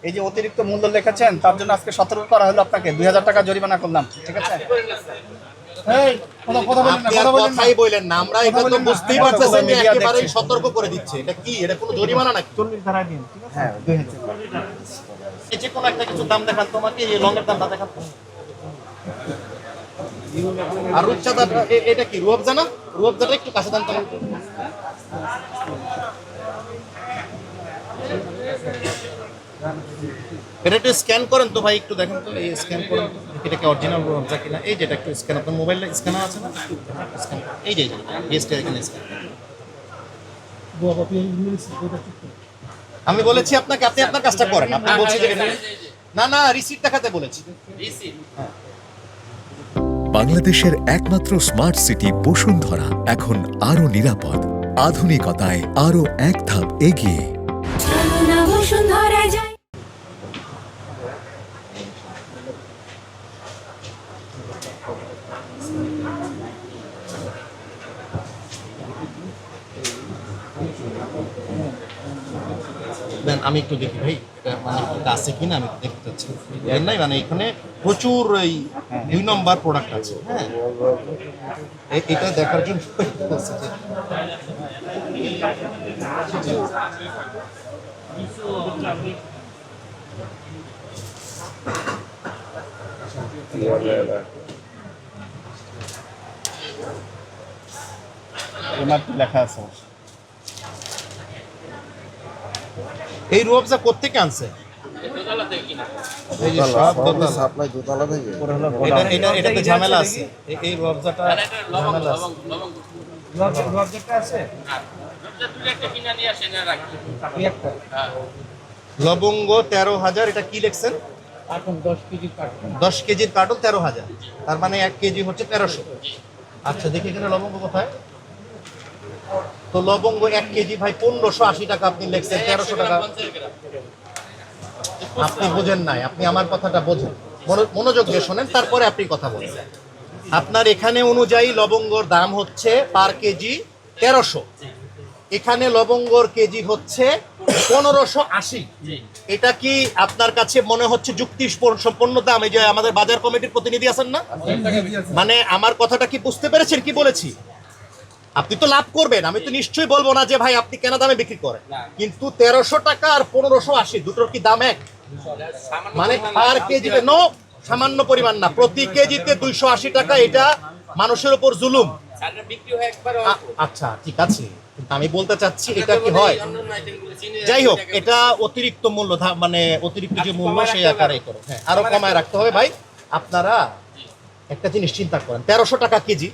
এই যে অতিরিক্ত মূল্য লিখেছেন তার জন্য আজকে সতর্ক করা হলো আপনাকে 2000 টাকা জরিমানা করলাম, ঠিক আছে? এই কথা বলেন না, কথা বলেন না। কথাই বলেন না, আমরা এটা তো বুঝতেই পারতেছেন যে একেবারেই সতর্ক করে দিচ্ছে। এটা কি, এটা কোনো জরিমানা নাকি? 40 ধারায় দিন, ঠিক আছে? হ্যাঁ 2000। এই যে কোনো একটা কিছু দাম দেখান তোমাকে, এই লং এর দামটা দেখান। আর রূপচাঁদা এটা কি রূপজা না? রূপজাটা একটু কাছে দাম তোমাকে। এটা একটু স্ক্যান করেন তো ভাই, একটু দেখেন তো, এই স্ক্যান করেন তো এটা কি অরিজিনাল রূপজা কিনা। এই যেটা একটু স্ক্যান, আপনার মোবাইলে স্ক্যানার আছে না? স্ক্যান এই যে এসটা এখানে স্ক্যান। আমি বলেছি আপনাকে, আপনি আপনার কাজটা করেন। আপনি বলছেন যে না না রিসিট দেখাতে বলেছি। রিসিট বাংলাদেশের একমাত্র স্মার্ট সিটি বসুন্ধরা এখন আরো নিরাপদ, আধুনিকতায় আরো এক ধাপ এগিয়ে। আমি একটু দেখি ভাই, এটা মানে আছে কিনা আমি দেখতে চাচ্ছি। নাই মানে এখানে প্রচুর এই 2 নম্বর প্রোডাক্ট আছে। হ্যাঁ এটা দেখার জন্য লেখা আছে। এই রূপজা কোত্থেকে আনছে? এই যে সব সাপ্লাই দোতলা থেকে। এটাতে ঝামেলা আছে। এই রূপজাটা ঝামেলা আছে। রূপজাটা আছে? লবঙ্গ 13,000। এটা কি লিখছেন? 10 কেজির কার্টন 13,000। তার মানে 1 কেজি হচ্ছে 1300। আচ্ছা দেখি এখানে লবঙ্গ কোথায়? তো লবঙ্গ 1 কেজি ভাই 1580 টাকা আপনি লিখছেন, 1300 টাকা। আপনি বোঝেন নাই, আপনি আমার কথাটা বোঝেন, মনোযোগ দিয়ে শোনেন, তারপরে আপনি কথা বলেন। আপনার এখানে অনুযায়ী লবঙ্গর দাম হচ্ছে পার কেজি 1300। এখানে লবঙ্গর কেজি হচ্ছে 1580। এটা কি আপনার কাছে মনে হচ্ছে যুক্তি সম্পন্ন দাম? এই যে আমাদের বাজার কমিটির প্রতিনিধি আছেন না, মানে আমার কথাটা কি বুঝতে পেরেছেন কি বলেছি? আপনি তো লাভ করবেন, আমি তো নিশ্চয়ই বলবো না যে ভাই আপনি কেন দামে বিক্রি করেন, কিন্তু 1300 টাকা আর 1580 দুটোর কি দাম এক? মানে পার কেজিতে নো, সামান্য পরিমাণ না, প্রতি কেজিতে 280 টাকা। এটা মানুষের উপর জুলুম। আচ্ছা ঠিক আছে, কিন্তু আমি বলতে চাচ্ছি এটা কি হয়? যাই হোক, এটা অতিরিক্ত মূল্য, মানে অতিরিক্ত যে মূল্য সেই আকারে করে। হ্যাঁ আরো কমায় রাখতে হবে ভাই। আপনারা একটা জিনিস চিন্তা করেন, 1300 টাকা কেজি,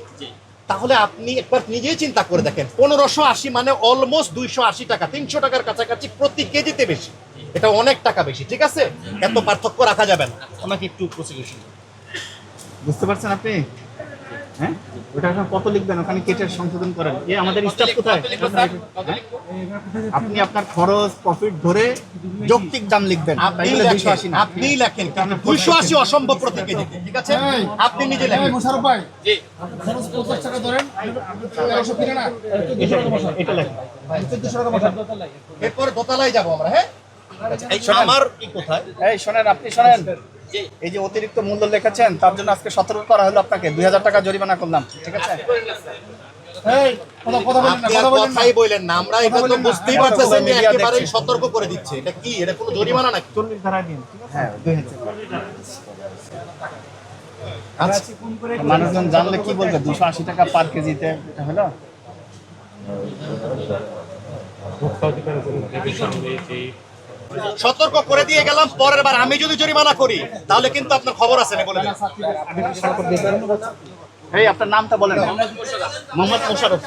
তাহলে আপনি একবার নিজেই চিন্তা করে দেখেন, 1580 মানে অলমোস্ট 280 টাকা, 300 টাকার কাছাকাছি প্রতি কেজিতে বেশি। এটা অনেক টাকা বেশি, ঠিক আছে? এত পার্থক্য রাখা যাবে না। আমাকে একটু প্রসিকিউশন বুঝতে পারছেন আপনি? হ্যাঁ ওটা এখন কত লিখবেন, ওখানে কেটে সংশোধন করেন। আমাদের স্টাফ কোথায়? আপনি আপনার খরচ প্রফিট ধরে যৌক্তিক দাম লিখবেন। আপনি লেখেন 280 অসম্ভব প্রতি কেজিতে, ঠিক আছে? আপনি নিজে লেখেন। মোশাররফ ভাই জি, খরচ 50 টাকা ধরেন, 1300 ফিরে না, এটা লেখেন 1400 টাকা বসান। এরপর দোতলায় যাব আমরা। হ্যাঁ এই আমার কি কোথায়? এই শুনেন, আপনি শুনেন, এই যে অতিরিক্ত মূল্য লিখেছেন তার জন্য আজকে সতর্ক করা হলো আপনাকে, 2000 টাকা জরিমানা করলাম, ঠিক আছে? এই কথা বলেন না, কথাই বলেন না, আমরা এটা তো বুঝতেই পারতেছেন যে একেবারেই সতর্ক করে দিচ্ছে। এটা কি, এটা কোনো জরিমানা নাকি? 40 ধারায় দিন, ঠিক আছে? হ্যাঁ 2000। আচ্ছা মানুষজন জানলে কি বলবে? 280 টাকা পার কেজিতে এটা হলো। সতর্ক করে দিয়ে গেলাম, পরের বার আমি যদি জরিমানা করি তাহলে কিন্তু আপনার খবর আছে না, বলে দেন। এই আপনার নামটা বলেন। মোহাম্মদ মোশাররফ।